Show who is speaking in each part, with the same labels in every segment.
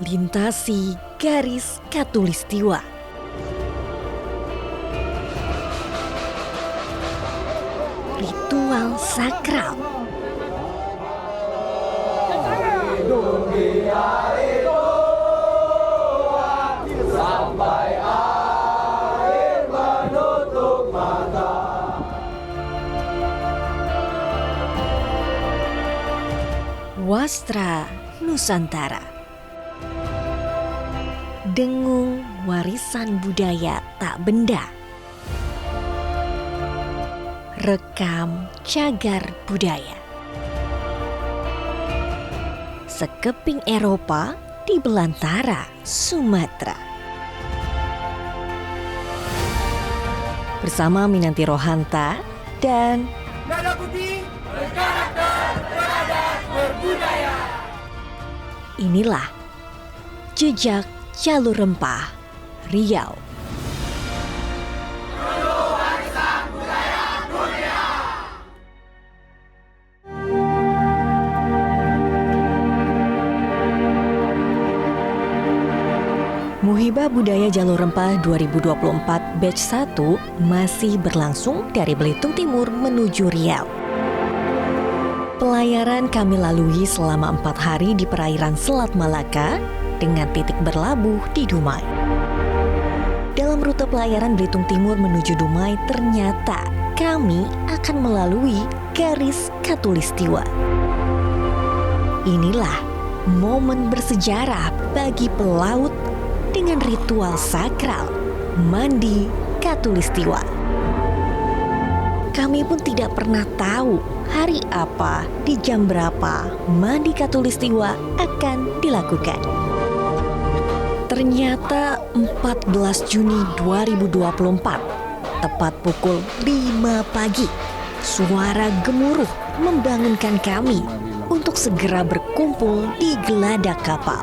Speaker 1: lintasi garis khatulistiwa. Ritual sakral. Wastra Nusantara. Dengung warisan budaya tak benda. Rekam cagar budaya. Sekeping Eropa di belantara Sumatera. Bersama Minanti Rohanta dan
Speaker 2: Nada Putih berkarakter, beradat, berbudaya.
Speaker 1: Inilah Jejak Jalur Rempah Riau. Muhibah Budaya Jalur Rempah 2024 Batch 1 masih berlangsung dari Belitung Timur menuju Riau. Pelayaran kami lalui selama 4 hari di perairan Selat Malaka dengan titik berlabuh di Dumai. Dalam rute pelayaran Belitung Timur menuju Dumai ternyata kami akan melalui garis khatulistiwa. Inilah momen bersejarah bagi pelaut dengan ritual sakral mandi khatulistiwa. Kami pun tidak pernah tahu hari apa, di jam berapa mandi khatulistiwa akan dilakukan. Ternyata 14 Juni 2024, tepat pukul 5 pagi, suara gemuruh membangunkan kami untuk segera berkumpul di geladak kapal.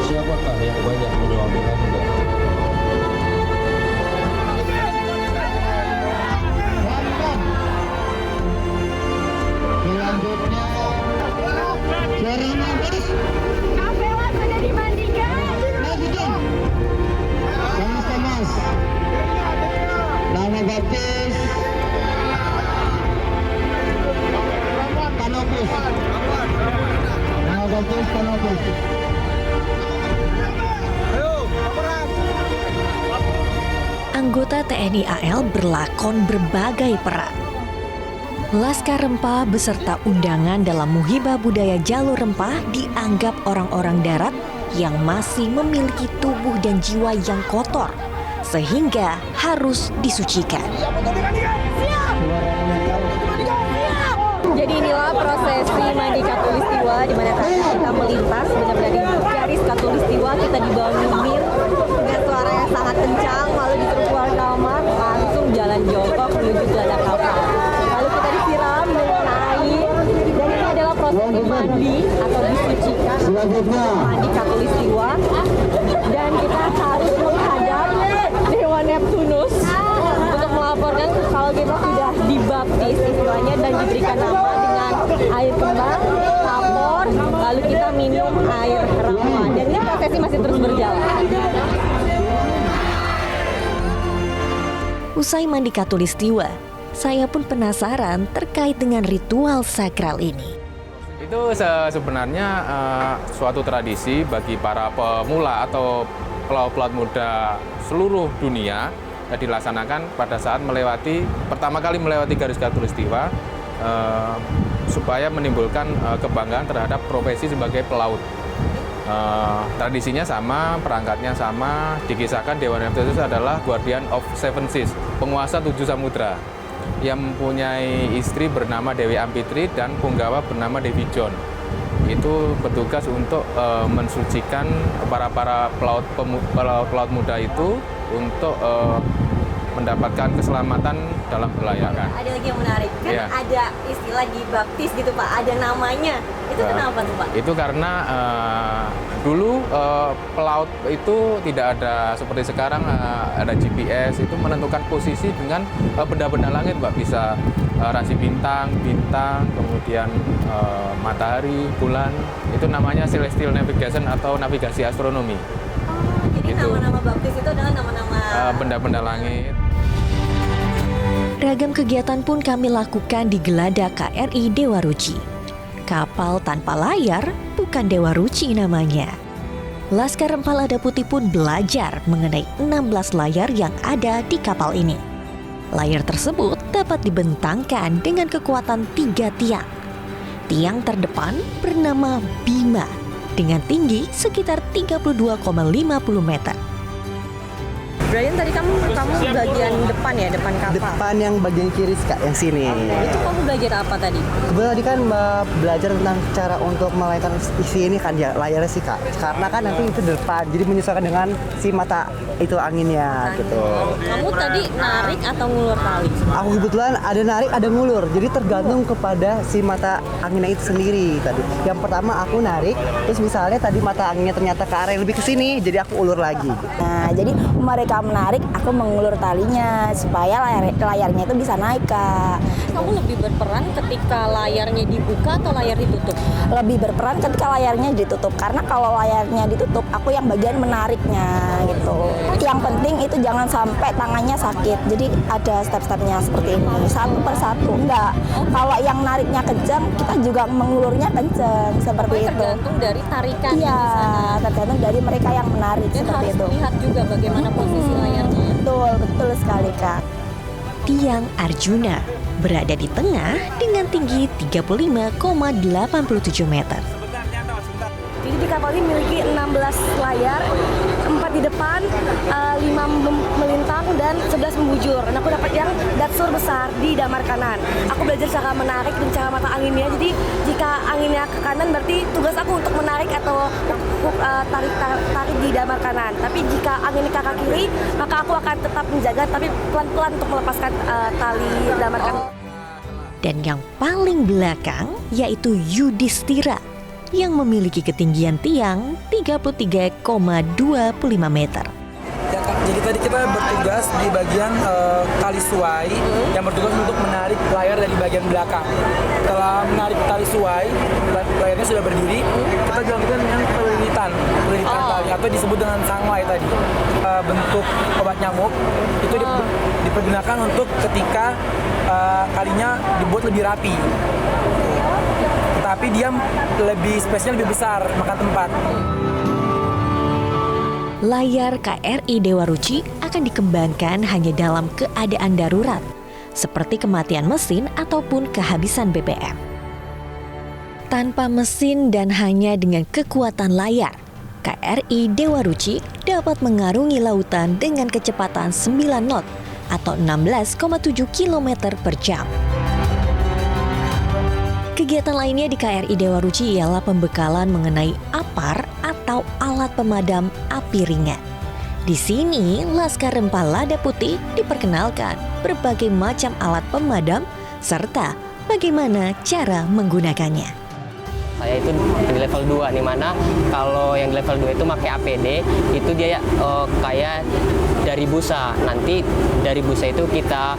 Speaker 3: Siapakah yang banyak menyuapi Anda?
Speaker 4: Selanjutnya, suara nafas.
Speaker 5: Kapela sudah dimandikan.
Speaker 4: Lanjutkan. Sama-sama. Nama baptis. Kanopus. Nama baptis Kanopus.
Speaker 1: Anggota TNI AL berlakon berbagai peran. Laskar Rempah beserta undangan dalam Muhibah Budaya Jalur Rempah dianggap orang-orang darat yang masih memiliki tubuh dan jiwa yang kotor, sehingga harus disucikan.
Speaker 5: Jadi inilah prosesi mandi khatulistiwa di mana tadi kita melintas benar-benar di garis khatulistiwa, kita dibawa nyumir dengan suara yang sangat kencang, lalu disuruh keluar kamar, langsung jalan jongkok menuju geladak kapal. Lalu kita disiram dengan air dan ini adalah prosesi mandi atau disucikan mandi khatulistiwa, dan kita harus menghadap Dewa Neptunus untuk melaporkan kalau kita sudah dibaptis istilahnya dan diberikan nama dengan air kembang, lapor, lalu kita minum air ramuan, dan ini prosesi masih terus berjalan.
Speaker 1: Usai mandi khatulistiwa, saya pun penasaran terkait dengan ritual sakral ini.
Speaker 6: Itu sebenarnya suatu tradisi bagi para pemula atau pelaut-pelaut muda seluruh dunia yang dilaksanakan pada saat pertama kali melewati garis khatulistiwa supaya menimbulkan kebanggaan terhadap profesi sebagai pelaut. Tradisinya sama, perangkatnya sama, dikisahkan Dewa Neptunus adalah Guardian of Seven Seas, penguasa 7 samudra, yang mempunyai istri bernama Dewi Ampitri dan punggawa bernama Dewi John. Itu bertugas untuk mensucikan para pelaut muda itu untuk mendapatkan keselamatan dalam berlayar.
Speaker 5: Ada lagi yang menarik, kan
Speaker 6: Iya.
Speaker 5: ada istilah dibaptis gitu Pak, ada namanya. Itu kenapa tuh Pak?
Speaker 6: Itu karena dulu pelaut itu tidak ada seperti sekarang ada GPS itu menentukan posisi dengan benda-benda langit, Mbak. Bisa rasi bintang, kemudian matahari, bulan. Itu namanya celestial navigation atau navigasi astronomi.
Speaker 5: Jadi
Speaker 6: Gitu.
Speaker 5: nama-nama baptis itu adalah nama-nama
Speaker 6: Benda-benda langit.
Speaker 1: Ragam kegiatan pun kami lakukan di Geladak KRI Dewa Ruci. Kapal tanpa layar bukan Dewa Ruci namanya. Laskar Rempah Lada Putih pun belajar mengenai 16 layar yang ada di kapal ini. Layar tersebut dapat dibentangkan dengan kekuatan 3 tiang. Tiang terdepan bernama Bima dengan tinggi sekitar 32,50 meter.
Speaker 5: Brian, tadi kamu bagian depan ya, depan kapal.
Speaker 7: Depan yang bagian kiri Kak, yang sini.
Speaker 5: Itu kamu belajar apa tadi?
Speaker 7: Kebetulan tadi kan belajar tentang cara untuk melakukan isi ini kan ya layarnya sih Kak. Karena kan nanti itu depan, jadi menyesuaikan dengan si mata itu anginnya gitu.
Speaker 5: Kamu tadi narik atau ngulur tali?
Speaker 7: Aku kebetulan ada narik, ada ngulur. Jadi tergantung kepada si mata anginnya itu sendiri tadi. Yang pertama aku narik, terus misalnya tadi mata anginnya ternyata ke arah yang lebih ke sini, jadi aku ulur lagi.
Speaker 8: Nah, jadi mereka menarik, aku mengulur talinya supaya layarnya itu bisa naik, Kak.
Speaker 5: Kamu lebih berperan ketika layarnya dibuka atau layar ditutup?
Speaker 8: Lebih berperan ketika layarnya ditutup, karena kalau layarnya ditutup, aku yang bagian menariknya gitu. Yang penting itu jangan sampai tangannya sakit. Jadi ada step-stepnya seperti ini, satu persatu. Enggak, kalau yang nariknya kencang, kita juga mengulurnya kencang seperti itu.
Speaker 5: Tergantung dari tarikan
Speaker 8: Iya,
Speaker 5: di sana.
Speaker 8: tergantung dari mereka yang menarik
Speaker 5: Dan
Speaker 8: seperti
Speaker 5: harus
Speaker 8: itu.
Speaker 5: lihat juga bagaimana posisi layarnya.
Speaker 8: Betul sekali, Kak.
Speaker 1: Tiang Arjuna berada di tengah dengan tinggi 35,87 meter.
Speaker 9: Jadi di kapal ini memiliki 16 layar, 4 di depan, 5 melintang dan 11 membujur. Dan aku dapat yang daksur besar di damar kanan. Aku belajar cara menarik dan cara mata anginnya. Jadi jika anginnya ke kanan berarti tugas aku untuk menarik atau tarik di damar kanan. Tapi jika anginnya ke arah kiri, maka aku akan tetap menjaga tapi pelan-pelan untuk melepaskan tali damar kanan.
Speaker 1: Dan yang paling belakang yaitu Yudhistira yang memiliki ketinggian tiang 33,25 meter.
Speaker 2: Ya, Kak. Jadi tadi kita bertugas di bagian tali suai yang bertugas untuk menarik layar dari bagian belakang. Setelah menarik tali suai, layarnya sudah berdiri, kita dilakukan dengan pelilitan tali atau disebut dengan sangwai tadi. Bentuk obat nyamuk itu dipergunakan untuk ketika talinya dibuat lebih rapi. Tapi dia space-nya lebih besar, makan tempat.
Speaker 1: Layar KRI Dewa Ruci akan dikembangkan hanya dalam keadaan darurat, seperti kematian mesin ataupun kehabisan BBM. Tanpa mesin dan hanya dengan kekuatan layar, KRI Dewa Ruci dapat mengarungi lautan dengan kecepatan 9 knot atau 16,7 km per jam. Kegiatan lainnya di KRI Dewa Ruci ialah pembekalan mengenai APAR atau alat pemadam api ringan. Di sini, Laskar Rempah Lada Putih diperkenalkan berbagai macam alat pemadam serta bagaimana cara menggunakannya.
Speaker 10: Saya itu di level 2, di mana kalau yang di level 2 itu pakai APD, itu dia kayak dari busa. Nanti dari busa itu kita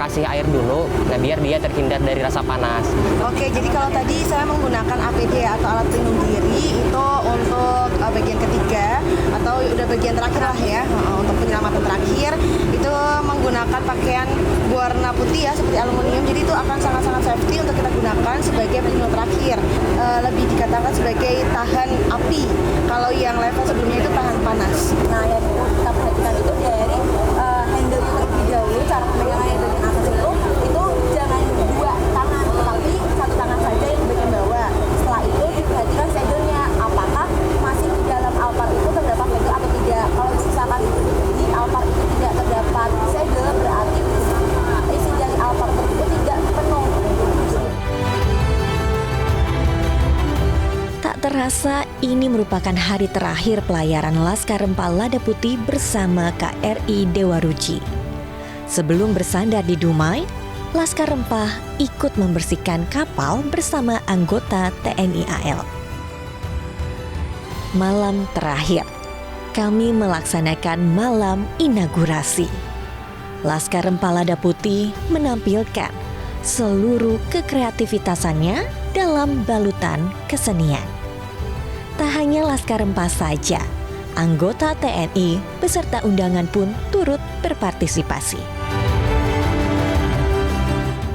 Speaker 10: kasih air dulu, nah biar dia terhindar dari rasa panas.
Speaker 9: Oke, jadi kalau tadi saya menggunakan APD atau alat pelindung diri itu untuk bagian ketiga atau udah bagian terakhir lah ya, untuk penyelamatan terakhir itu menggunakan pakaian berwarna putih ya seperti aluminium, jadi itu akan sangat-sangat safety untuk kita gunakan sebagai pelindung terakhir. Lebih dikatakan sebagai tahan api. Kalau yang level sebelumnya itu tahan panas. Nah, yang kita perhatikan itu dari handle terlebih dahulu, cara pemegangan handle di atas itu jangan dua tangan, tapi satu tangan saja yang di bagian bawah. Setelah itu diperhatikan saddle-nya, apakah masih di dalam Alphard itu terdapat saddle atau tidak. Kalau misalkan di Alphard itu tidak terdapat saddle, berarti isi dari Alphard tersebut tidak penuh.
Speaker 1: Tak terasa ini merupakan hari terakhir pelayaran Laskar Rempah Lada Putih bersama KRI Dewa Ruci. Sebelum bersandar di Dumai, Laskar Rempah ikut membersihkan kapal bersama anggota TNI AL. Malam terakhir, kami melaksanakan malam inaugurasi. Laskar Rempah Lada Putih menampilkan seluruh kekreativitasannya dalam balutan kesenian. Tak hanya Laskar Rempah saja, anggota TNI beserta undangan pun turut berpartisipasi.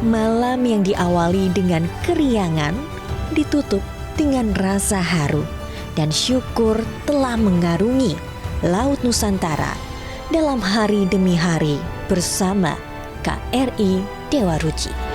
Speaker 1: Malam yang diawali dengan keriangan ditutup dengan rasa haru dan syukur telah mengarungi Laut Nusantara dalam hari demi hari bersama KRI Dewa Ruci.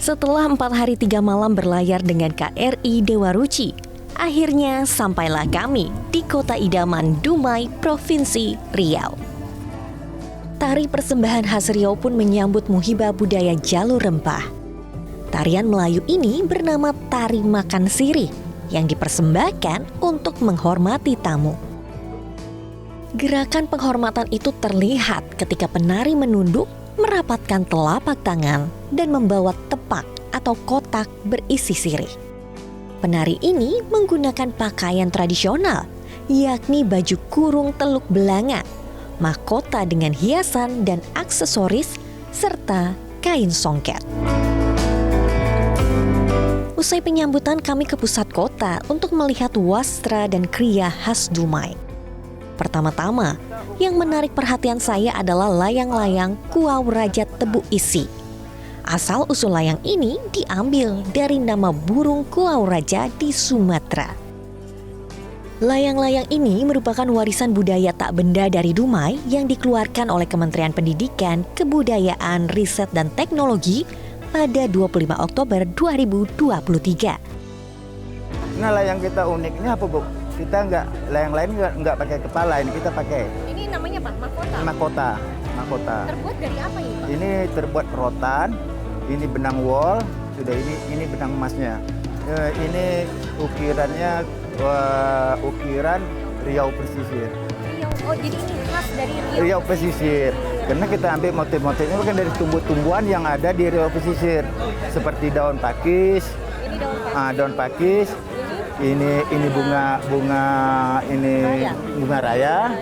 Speaker 1: Setelah 4 hari 3 malam berlayar dengan KRI Dewa Ruci, akhirnya sampailah kami di kota idaman Dumai, Provinsi Riau. Tari persembahan khas Riau pun menyambut Muhibah Budaya Jalur Rempah. Tarian Melayu ini bernama Tari Makan Sirih yang dipersembahkan untuk menghormati tamu. Gerakan penghormatan itu terlihat ketika penari menunduk, merapatkan telapak tangan dan membawa tepak atau kotak berisi sirih. Penari ini menggunakan pakaian tradisional, yakni baju kurung teluk belanga, mahkota dengan hiasan dan aksesoris, serta kain songket. Usai penyambutan, kami ke pusat kota untuk melihat wastra dan kriya khas Dumai. Pertama-tama, yang menarik perhatian saya adalah layang-layang Kuau Raja Tebu Isi. Asal-usul layang ini diambil dari nama burung Kuau Raja di Sumatera. Layang-layang ini merupakan warisan budaya tak benda dari Dumai yang dikeluarkan oleh Kementerian Pendidikan, Kebudayaan, Riset dan Teknologi pada 25 Oktober 2023.
Speaker 11: Nah, layang kita uniknya apa, Bu? Kita layang lain nggak pakai kepala, ini kita pakai.
Speaker 5: Ini namanya apa?
Speaker 11: Mahkota.
Speaker 5: Terbuat dari apa ini, Pak?
Speaker 11: Ini terbuat rotan, ini benang wol, sudah ini benang emasnya. Ini ukirannya ukiran Riau Pesisir.
Speaker 5: Oh, jadi ini khas dari
Speaker 11: Riau Pesisir. Karena kita ambil motif-motifnya bukan dari tumbuh-tumbuhan yang ada di Riau Pesisir, seperti daun pakis.
Speaker 5: Ini daun pakis.
Speaker 11: Daun pakis. Ini bunga raya.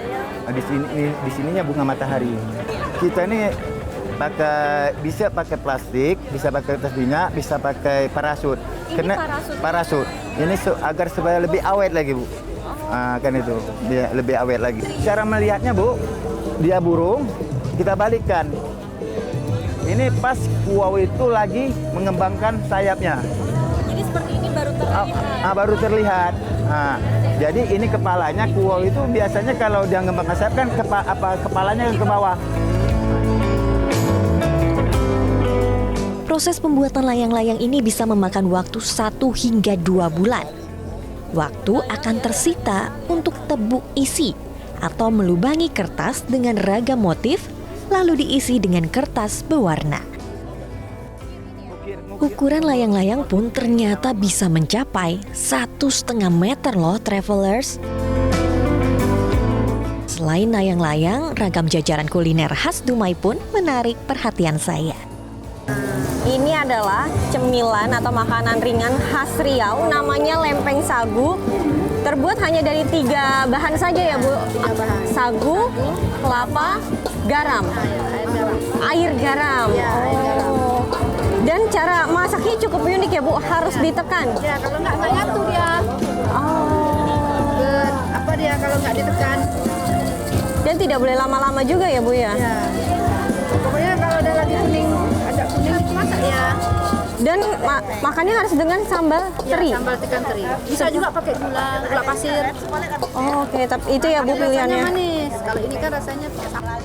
Speaker 11: Di sininya bunga matahari. Kita ini bisa pakai plastik, bisa pakai kertas minyak, bisa pakai parasut.
Speaker 5: Ini
Speaker 11: parasut. Ini agar supaya lebih awet lagi, Bu. Kan itu, dia lebih awet lagi. Cara melihatnya, Bu, dia burung, kita balikkan. Ini pas kuau itu lagi mengembangkan sayapnya.
Speaker 5: Jadi seperti ini baru terlihat.
Speaker 11: Baru terlihat. Jadi ini kepalanya kuau itu biasanya kalau dia ngembangkan sayap kan kepalanya ke bawah.
Speaker 1: Proses pembuatan layang-layang ini bisa memakan waktu 1 hingga 2 bulan. Waktu akan tersita untuk tebuk isi atau melubangi kertas dengan ragam motif, lalu diisi dengan kertas berwarna. Ukuran layang-layang pun ternyata bisa mencapai 1,5 meter loh, travelers. Selain layang-layang, ragam jajaran kuliner khas Dumai pun menarik perhatian saya.
Speaker 5: Ini adalah cemilan atau makanan ringan khas Riau, namanya lempeng sagu. Terbuat hanya dari 3 bahan saja ya, Bu? Sagu, kelapa, garam. Air garam. Oh. Dan cara masaknya cukup unik ya, Bu? Harus ditekan.
Speaker 9: Ya, kalau nggak nyatu dia.
Speaker 5: Oh.
Speaker 9: Apa dia kalau nggak ditekan?
Speaker 5: Dan tidak boleh lama-lama juga ya, Bu ya?
Speaker 9: Ya. Pokoknya kalau ada lagi kuning, agak kuning itu masak ya.
Speaker 5: Dan makannya harus dengan sambal teri.
Speaker 9: Ya, sambal ikan teri. Bisa juga pakai gula pasir.
Speaker 5: Oh, oke, tapi itu ya, Bu, pilihannya.
Speaker 9: Rasanya manis. Kalau ini kan rasanya sambal.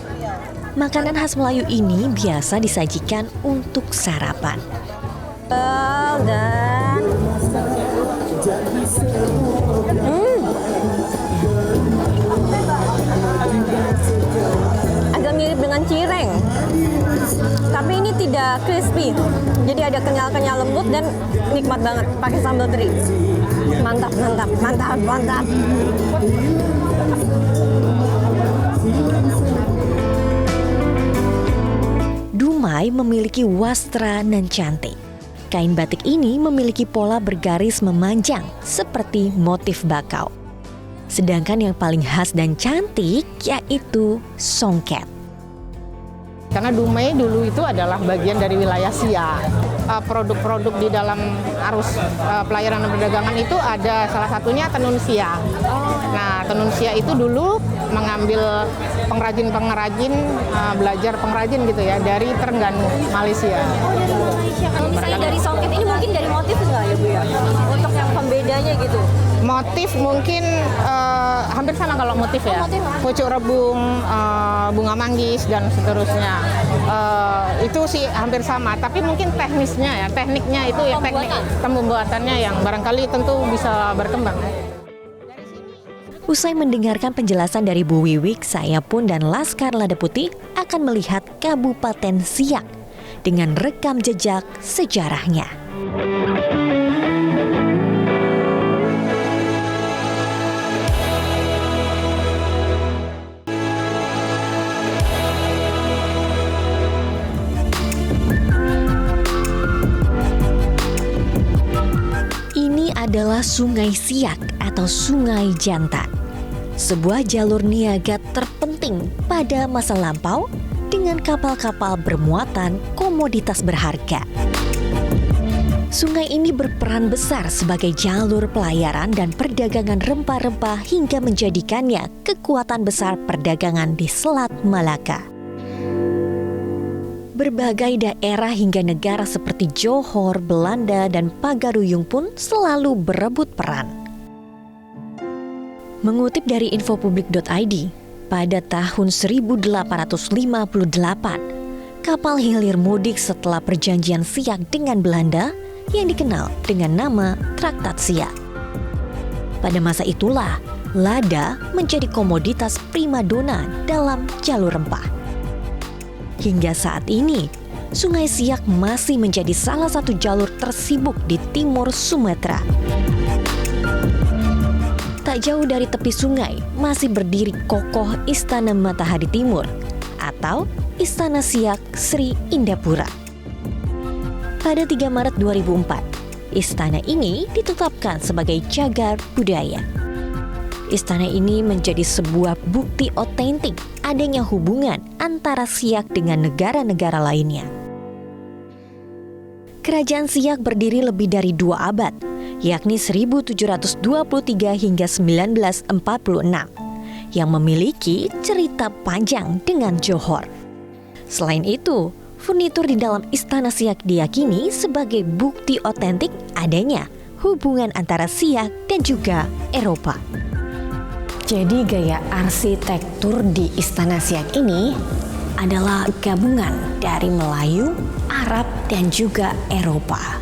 Speaker 1: Makanan khas Melayu ini biasa disajikan untuk sarapan.
Speaker 5: Dan agak mirip dengan cireng. Tapi ini tidak crispy. Jadi ada kenyal-kenyal lembut dan nikmat banget pakai sambal teri. Mantap, mantap, mantap, mantap.
Speaker 1: Dumai memiliki wastra nan cantik. Kain batik ini memiliki pola bergaris memanjang seperti motif bakau. Sedangkan yang paling khas dan cantik yaitu songket.
Speaker 12: Karena Dumai dulu itu adalah bagian dari wilayah Siak. Produk-produk di dalam arus pelayaran dan perdagangan itu ada salah satunya tenun Siak. Nah, tenun Siak itu dulu mengambil pengrajin-pengrajin, belajar pengrajin gitu ya dari Terengganu, Malaysia.
Speaker 5: Kalau misalnya dari songket ini mungkin dari motif nggak ya Bu ya? Untuk yang pembedanya gitu.
Speaker 12: Motif mungkin hampir sama kalau motif ya. Pucuk rebung, bunga manggis dan seterusnya. Itu sih hampir sama, tapi mungkin teknisnya ya, tekniknya itu ya teknik pembuatannya yang barangkali tentu bisa berkembang.
Speaker 1: Usai mendengarkan penjelasan dari Bu Wiwik, saya pun dan Laskar Lada Putih akan melihat Kabupaten Siak dengan rekam jejak sejarahnya. Ini adalah Sungai Siak atau Sungai Jantan, sebuah jalur niaga terpenting pada masa lampau dengan kapal-kapal bermuatan komoditas berharga. Sungai ini berperan besar sebagai jalur pelayaran dan perdagangan rempah-rempah hingga menjadikannya kekuatan besar perdagangan di Selat Malaka. Berbagai daerah hingga negara seperti Johor, Belanda, dan Pagaruyung pun selalu berebut peran. Mengutip dari infopublik.id, pada tahun 1858, kapal hilir mudik setelah perjanjian Siak dengan Belanda yang dikenal dengan nama Traktat Siak. Pada masa itulah, lada menjadi komoditas primadona dalam jalur rempah. Hingga saat ini, Sungai Siak masih menjadi salah satu jalur tersibuk di timur Sumatera. Tak jauh dari tepi sungai masih berdiri kokoh Istana Matahari Timur atau Istana Siak Sri Indapura. Pada 3 Maret 2004, istana ini ditetapkan sebagai cagar budaya. Istana ini menjadi sebuah bukti otentik adanya hubungan antara Siak dengan negara-negara lainnya. Kerajaan Siak berdiri lebih dari 2 abad, yakni 1723 hingga 1946, yang memiliki cerita panjang dengan Johor. Selain itu, furnitur di dalam Istana Siak diyakini sebagai bukti otentik adanya hubungan antara Siak dan juga Eropa. Jadi gaya arsitektur di Istana Siak ini adalah gabungan dari Melayu, Arab, dan juga Eropa.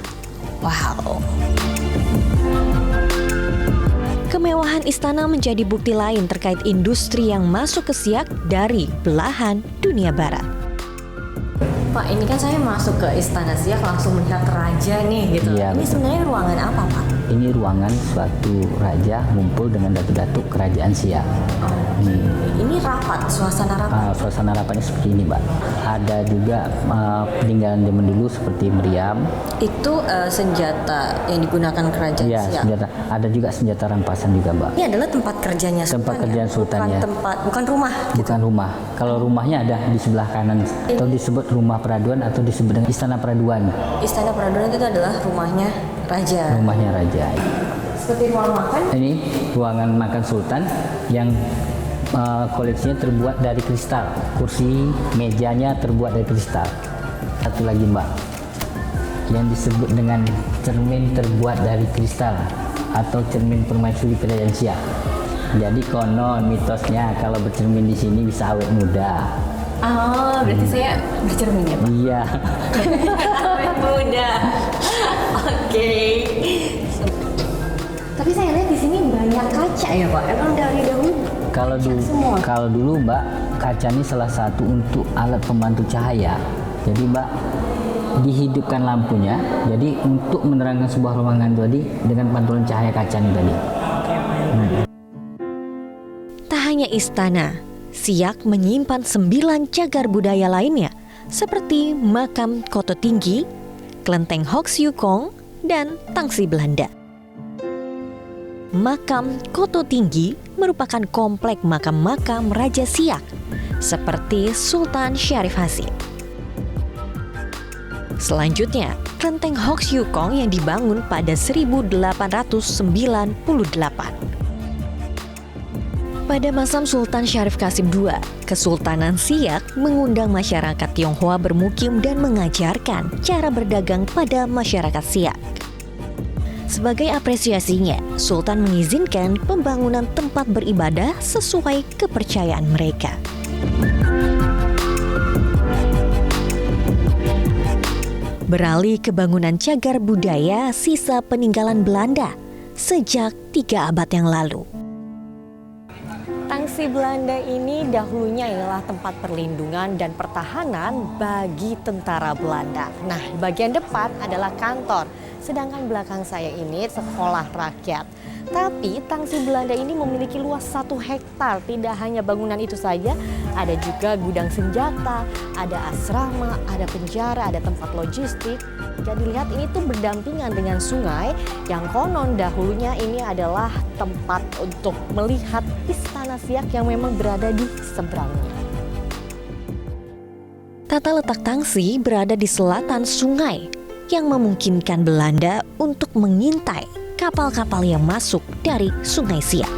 Speaker 1: Wow. Kemewahan istana menjadi bukti lain terkait industri yang masuk ke Siak dari belahan dunia barat.
Speaker 5: Pak, ini kan saya masuk ke Istana Siak langsung melihat raja nih gitu.
Speaker 13: Iya,
Speaker 5: ini
Speaker 13: betul.
Speaker 5: sebenarnya ruangan apa, Pak?
Speaker 13: Ini ruangan suatu raja ngumpul dengan datuk-datuk kerajaan Siak.
Speaker 5: Ini rapat, suasana rapat.
Speaker 13: Suasana rapatnya seperti ini, Mbak. Ada juga peninggalan zaman dulu seperti meriam.
Speaker 5: Itu senjata yang digunakan kerajaan
Speaker 13: Iya,
Speaker 5: Siak.
Speaker 13: senjata. Ada juga senjata rampasan juga, Mbak.
Speaker 5: Ini adalah tempat kerjanya Sultan.
Speaker 13: Tempat kerjaan Sultannya.
Speaker 5: Bukan rumah.
Speaker 13: Bukan rumah. Kalau rumahnya ada di sebelah kanan, atau disebut rumah peraduan atau disebut dengan Istana Peraduan.
Speaker 5: Istana Peraduan itu adalah rumahnya raja.
Speaker 13: Rumahnya raja.
Speaker 5: Seperti ruang makan.
Speaker 13: Ini ruangan makan Sultan yang koleksinya terbuat dari kristal. Kursi, mejanya terbuat dari kristal. Satu lagi, Mbak, yang disebut dengan cermin terbuat dari kristal atau cermin permaisuri kerajaan Siak. Jadi konon mitosnya kalau bercermin di sini bisa awet muda.
Speaker 5: Oh, berarti saya bercermin ya, Pak?
Speaker 13: Iya.
Speaker 5: Awet muda. Oke. Tapi saya lihat di sini banyak kaca ya, Pak. Emang dari dahulu
Speaker 13: Kalau dulu Mbak, kaca ini salah satu untuk alat pembantu cahaya. Jadi Mbak dihidupkan lampunya, jadi untuk menerangkan sebuah ruangan tadi dengan pantulan cahaya kaca ini tadi.
Speaker 1: Tak hanya istana, Siak menyimpan 9 cagar budaya lainnya seperti makam Koto Tinggi, kelenteng Hoksyukong, dan Tangsi Belanda. Makam Koto Tinggi merupakan komplek makam-makam Raja Siak seperti Sultan Syarif Hasim. Selanjutnya, kelenteng Hoksyukong yang dibangun pada 1898. Pada masa Sultan Syarif Qasim II, Kesultanan Siak mengundang masyarakat Tionghoa bermukim dan mengajarkan cara berdagang pada masyarakat Siak. Sebagai apresiasinya, Sultan mengizinkan pembangunan tempat beribadah sesuai kepercayaan mereka. Beralih ke bangunan cagar budaya sisa peninggalan Belanda sejak 3 abad yang lalu. Tangsi Belanda ini dahulunya adalah tempat perlindungan dan pertahanan bagi tentara Belanda. Nah, bagian depan adalah kantor, sedangkan belakang saya ini sekolah rakyat. Tapi Tangsi Belanda ini memiliki luas 1 hektar. Tidak hanya bangunan itu saja, ada juga gudang senjata, ada asrama, ada penjara, ada tempat logistik. Jika dilihat ini tuh berdampingan dengan sungai yang konon dahulunya ini adalah tempat untuk melihat istana Siak yang memang berada di seberangnya. Tata letak Tangsi berada di selatan sungai yang memungkinkan Belanda untuk mengintai kapal-kapal yang masuk dari Sungai Siak.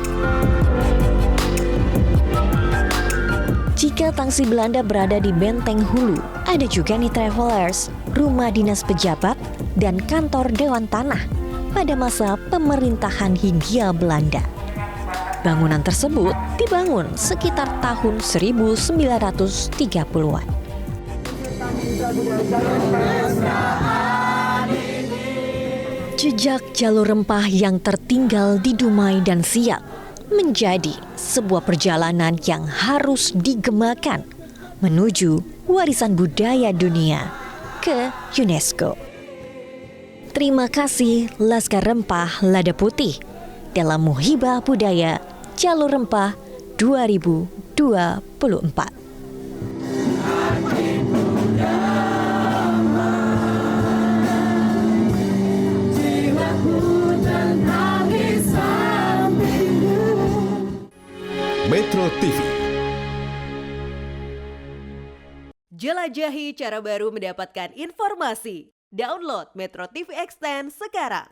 Speaker 1: Jika Tangsi Belanda berada di Benteng Hulu, ada juga nih travelers, rumah dinas pejabat, dan kantor Dewan Tanah pada masa pemerintahan Hindia Belanda. Bangunan tersebut dibangun sekitar tahun 1930-an. Jejak jalur rempah yang tertinggal di Dumai dan Siak menjadi sebuah perjalanan yang harus digemakan menuju warisan budaya dunia ke UNESCO. Terima kasih Laskar Rempah Lada Putih dalam Muhibah Budaya Jalur Rempah 2024.
Speaker 14: Metro TV.
Speaker 15: Jelajahi cara baru mendapatkan informasi. Download Metro TV Extend sekarang.